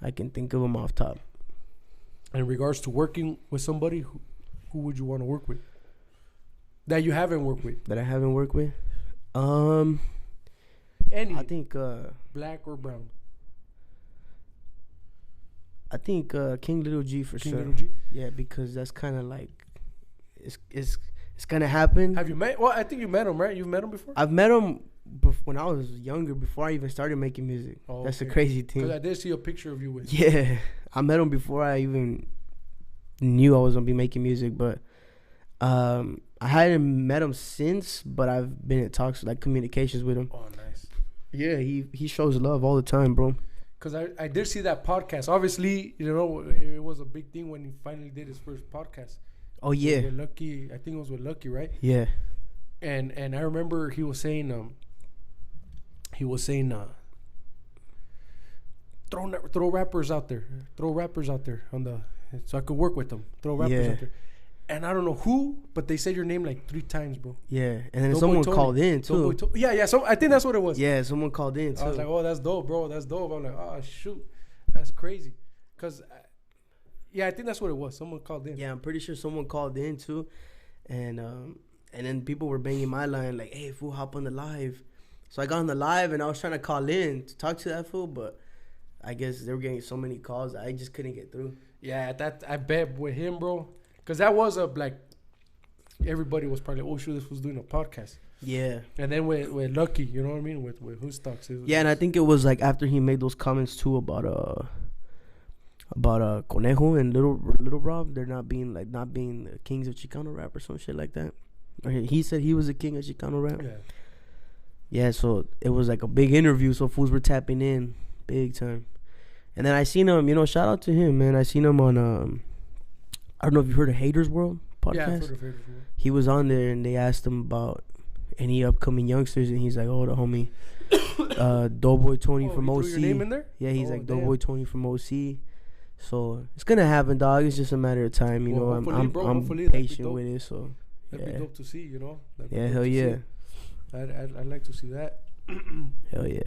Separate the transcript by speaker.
Speaker 1: I can think of them off top.
Speaker 2: In regards to working with somebody, who would you want to work with? That you haven't worked with.
Speaker 1: That I haven't worked with?
Speaker 2: Any.
Speaker 1: I think...
Speaker 2: black or brown?
Speaker 1: I think King Little G for
Speaker 2: King
Speaker 1: sure.
Speaker 2: Little G?
Speaker 1: Yeah, because that's kind of like... It's gonna happen.
Speaker 2: Have you met... Well, I think you met him, right? You've met him before?
Speaker 1: I've met him when I was younger, before I even started making music.
Speaker 2: Oh,
Speaker 1: that's
Speaker 2: okay.
Speaker 1: the crazy thing.
Speaker 2: Because I did see a picture of you with him.
Speaker 1: Yeah, I met him before I even knew I was gonna be making music, but I hadn't met him since, but I've been in talks, like communications with him.
Speaker 2: Oh, nice.
Speaker 1: Yeah, he shows love all the time, bro.
Speaker 2: Because I did see that podcast. Obviously, you know, it was a big thing when he finally did his first podcast.
Speaker 1: Oh yeah,
Speaker 2: With Lucky. I think it was with Lucky, right?
Speaker 1: yeah.
Speaker 2: And I remember he was saying throw rappers out there on the, so I could work with them. Throw rappers out there. And I don't know who, but they said your name like 3 times, bro.
Speaker 1: Yeah, and then
Speaker 2: Doughboy
Speaker 1: someone
Speaker 2: Tony.
Speaker 1: called in too.
Speaker 2: Yeah. So I think that's what it was.
Speaker 1: Yeah, someone called in too.
Speaker 2: I was like, oh, that's dope, bro. That's dope. I'm like, oh, shoot. That's crazy. Because, I think that's what it was. Someone called in.
Speaker 1: Yeah, I'm pretty sure someone called in too. And then people were banging my line like, hey, fool, hop on the live. So I got on the live and I was trying to call in to talk to that fool, but I guess they were getting so many calls I just couldn't get through.
Speaker 2: Yeah, that I bet with him, bro. Because that was everybody was probably, oh, shoot, this was doing a podcast.
Speaker 1: Yeah.
Speaker 2: And then with Lucky, you know what I mean? With Who Stocks.
Speaker 1: Yeah, and I think it was like after he made those comments too about Conejo and Little Rob, they're not being the kings of Chicano rap or some shit like that. Or he said he was a king of Chicano rap.
Speaker 2: Yeah.
Speaker 1: Yeah, so it was like a big interview, so fools were tapping in big time. And then I seen him, shout out to him, man. I seen him on I don't know if you heard of Haters World podcast.
Speaker 2: Yeah, I've heard of Haters World.
Speaker 1: He was on there and they asked him about any upcoming youngsters, and he's like, oh, the homie Doughboy Tony from OC.
Speaker 2: Threw your name in there?
Speaker 1: Yeah, he's like Doughboy Tony from OC. So it's gonna happen, dog. It's just a matter of time, you know. I'm patient with it, so
Speaker 2: that'd be dope to see, you know.
Speaker 1: Yeah, hell yeah.
Speaker 2: I'd like to see that.
Speaker 1: Hell yeah.